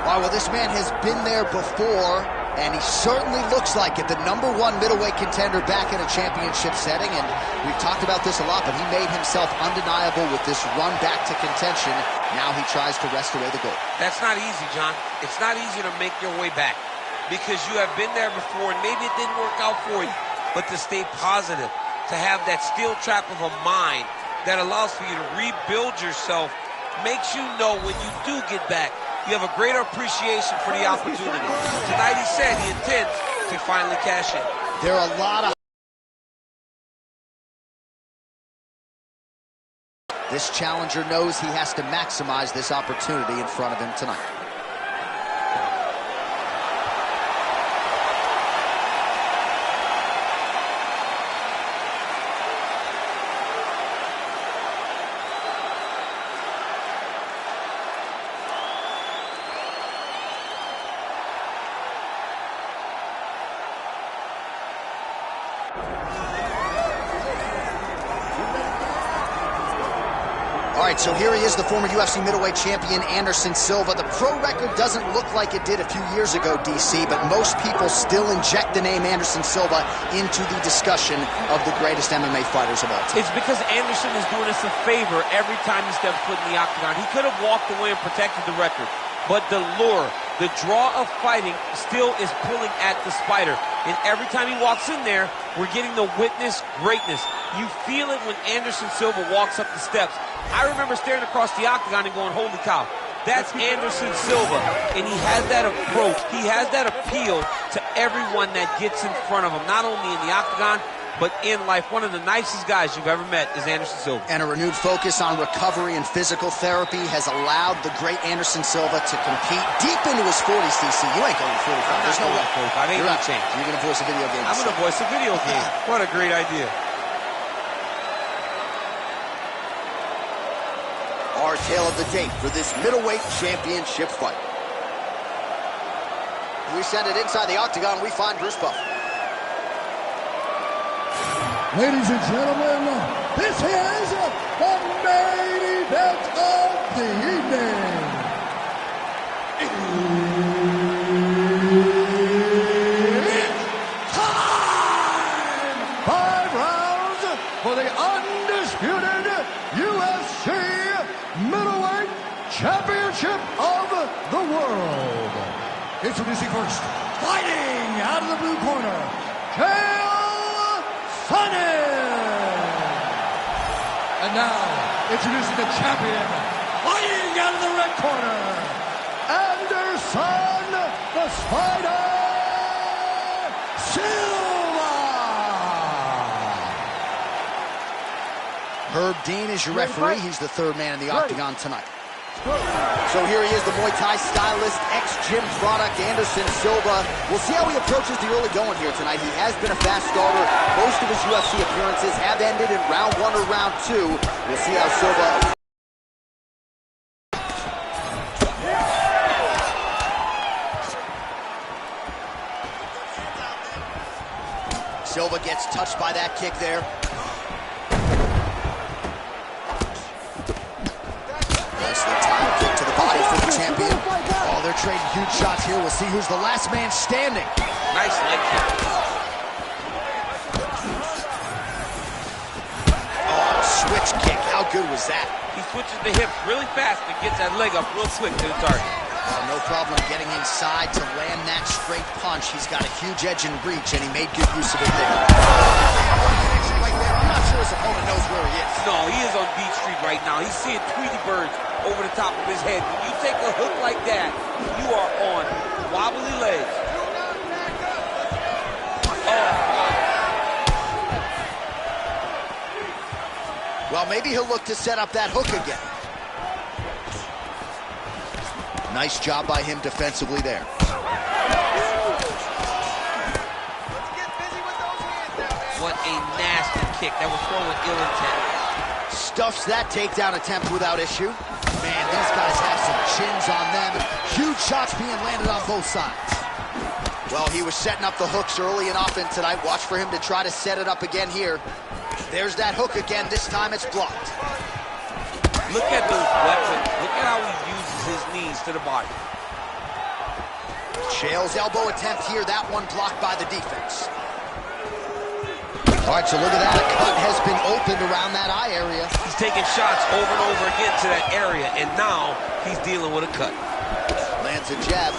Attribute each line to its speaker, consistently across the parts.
Speaker 1: All right, well, this man has been there before, and he certainly looks like it. The #1 middleweight contender back in a championship setting, and we've talked about this a lot, but he made himself undeniable with this run back to contention. Now he tries to wrest away the gold.
Speaker 2: That's not easy, John. It's not easy to make your way back because you have been there before, and maybe it didn't work out for you, but to stay positive, to have that steel trap of a mind that allows for you to rebuild yourself, makes you know when you do get back, you have a greater appreciation for the opportunity. Tonight he said he intends to finally cash in.
Speaker 1: There are a lot of... This challenger knows he has to maximize this opportunity in front of him tonight. All right, so here he is, the former UFC middleweight champion, Anderson Silva. The pro record doesn't look like it did a few years ago, DC, but most people still inject the name Anderson Silva into the discussion of the greatest MMA fighters of all time.
Speaker 2: It's because Anderson is doing us a favor every time he steps foot in the octagon. He could have walked away and protected the record, but the lure, the draw of fighting still is pulling at the spider. And every time he walks in there, we're getting to witness greatness. You feel it when Anderson Silva walks up the steps. I remember staring across the octagon and going, holy cow, that's Anderson Silva. And he has that approach. He has that appeal to everyone that gets in front of him, not only in the octagon, but in life. One of the nicest guys you've ever met is Anderson Silva. And a renewed focus on recovery and physical therapy has allowed the great Anderson Silva to compete deep into his 40s, DC. You ain't going to 45. There's no way. 45. Ain't no chance. You're going to voice a video game. I'm going to voice a video game. What a great idea.
Speaker 1: Our tale of the tape for this middleweight championship fight. We send it inside the octagon. We find Bruce Buffer.
Speaker 3: Ladies and gentlemen, this is the main event of the evening. It's time! 5 rounds for the undisputed UFC Middleweight Championship of the world. Introducing first, fighting out of the blue corner, Chael, Sonnen! And now, introducing the champion, fighting out of the red corner, Anderson the Spider Silva!
Speaker 1: Herb Dean is your referee. He's the third man in the octagon tonight. So here he is, the Muay Thai stylist, ex-gym product, Anderson Silva. We'll see how he approaches the early going here tonight. He has been a fast starter. Most of his UFC appearances have ended in round 1 or round 2. We'll see how Silva... Silva gets touched by that kick there. Nicely timed kick to the body for the champion. Oh, they're trading huge shots here. We'll see who's the last man standing.
Speaker 2: Nice leg kick.
Speaker 1: Oh, switch kick. How good was that?
Speaker 2: He switches the hips really fast and gets that leg up real quick to the target.
Speaker 1: No problem getting inside to land that straight punch. He's got a huge edge and reach, and he made good use of it there. Right there. I'm not sure his opponent knows where he is.
Speaker 2: No, he is on Beach Street right now. He's seeing Tweety birds over the top of his head. When you take a hook like that, you are on wobbly legs.
Speaker 1: Well, maybe he'll look to set up that hook again. Nice job by him defensively there.
Speaker 2: What a nasty kick. That was thrown with ill intent.
Speaker 1: Stuffs that takedown attempt without issue. Man, these guys have some chins on them. Huge shots being landed on both sides. Well, he was setting up the hooks early and often tonight. Watch for him to try to set it up again here. There's that hook again. This time it's blocked.
Speaker 2: Look at those weapons. Look at how he uses his knees to the body.
Speaker 1: Chael's elbow attempt here. That one blocked by the defense. All right, so look at that. A cut has been opened around that eye area.
Speaker 2: He's taking shots over and over again to that area, and now he's dealing with a cut.
Speaker 1: Lands a jab.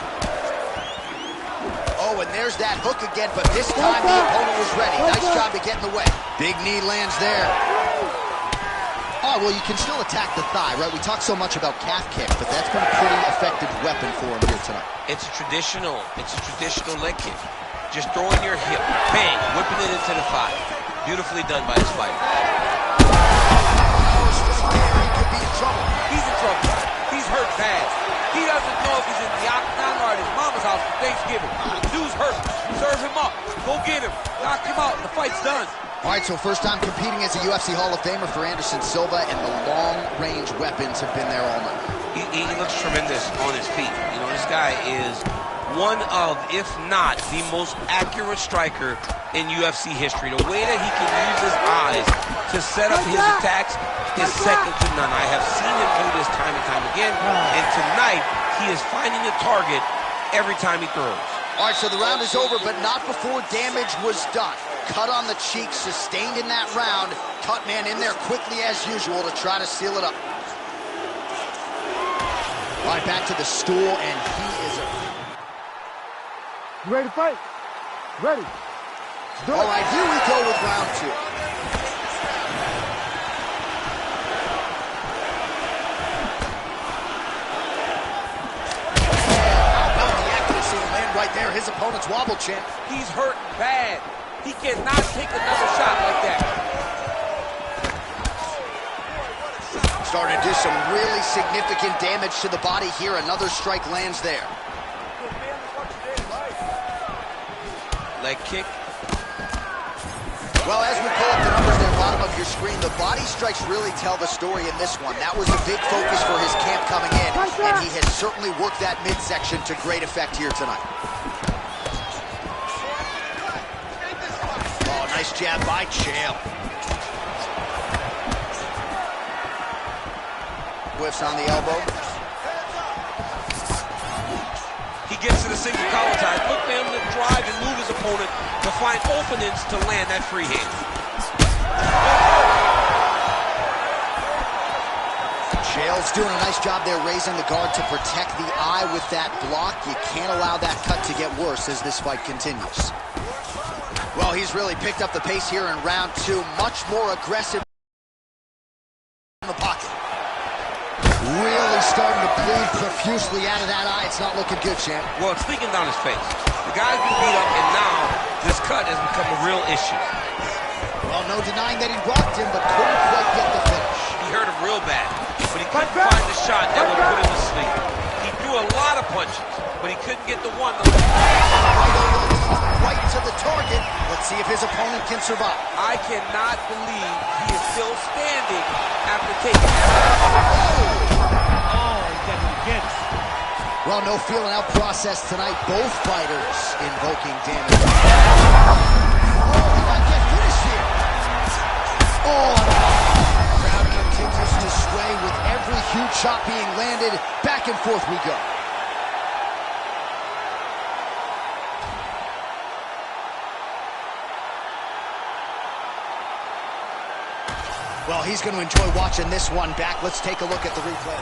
Speaker 1: Oh, and there's that hook again, but this time the opponent was ready. Nice job to get in the way. Big knee lands there. Oh, well, you can still attack the thigh, right? We talk so much about calf kick, but that's been a pretty effective weapon for him here tonight.
Speaker 2: It's a traditional leg kick. Just throwing your hip, bang, whipping it into the thigh. Beautifully done by this fighter.
Speaker 1: Oh, still there. He could be in trouble.
Speaker 2: He's in trouble. He's hurt bad. He doesn't know if he's in the octagon or at his mama's house for Thanksgiving. Dude's hurt. Serve him up. Go get him. Knock him out. The fight's done.
Speaker 1: All right, so first time competing as a UFC Hall of Famer for Anderson Silva, and the long-range weapons have been there all night.
Speaker 2: He looks tremendous on his feet. You know, this guy is one of, if not, the most accurate striker in UFC history. The way that he can use his eyes to set up his attacks is second to none. I have seen him do this time and time again, and tonight he is finding the target every time he throws.
Speaker 1: All right, so the round is over, but not before damage was done. Cut on the cheek, sustained in that round. Cut man in there quickly as usual to try to seal it up. All right, back to the stool, and he is a...
Speaker 4: You ready to fight? Ready.
Speaker 1: All right, here we go with round two. How about the accuracy to land right there? His opponent's wobble champ.
Speaker 2: He's hurting bad. He cannot take another shot like that.
Speaker 1: Starting to do some really significant damage to the body here. Another strike lands there.
Speaker 2: Leg kick.
Speaker 1: Well, as we pull up the numbers there, bottom of your screen, the body strikes really tell the story in this one. That was a big focus for his camp coming in, and he has certainly worked that midsection to great effect here tonight. Oh, nice jab by Chael. Whiffs on the elbow.
Speaker 2: He gets to the single collar tie. Look for him to drive and move his opponent to find openings to land that free hand.
Speaker 1: Chael's doing a nice job there raising the guard to protect the eye with that block. You can't allow that cut to get worse as this fight continues. Well, he's really picked up the pace here in round two. Much more aggressive in the pocket. Really starting to bleed profusely out of that eye. It's not looking good, champ.
Speaker 2: Well, it's leaking down his face. The guy's been beat up, and now this cut has become a real issue.
Speaker 1: Well, no denying that he rocked him, but couldn't quite get the finish.
Speaker 2: He hurt him real bad, but he couldn't find the shot that would put him to sleep. He threw a lot of punches, but he couldn't get the one.
Speaker 1: Right to the target. Let's see if his opponent can survive.
Speaker 2: I cannot believe he is still standing after taking that.
Speaker 1: Well, no feeling out process tonight. Both fighters invoking damage. Oh, he might get finished here. Oh, the crowd continues to sway with every huge shot being landed. Back and forth we go. Well, he's going to enjoy watching this one back. Let's take a look at the replay.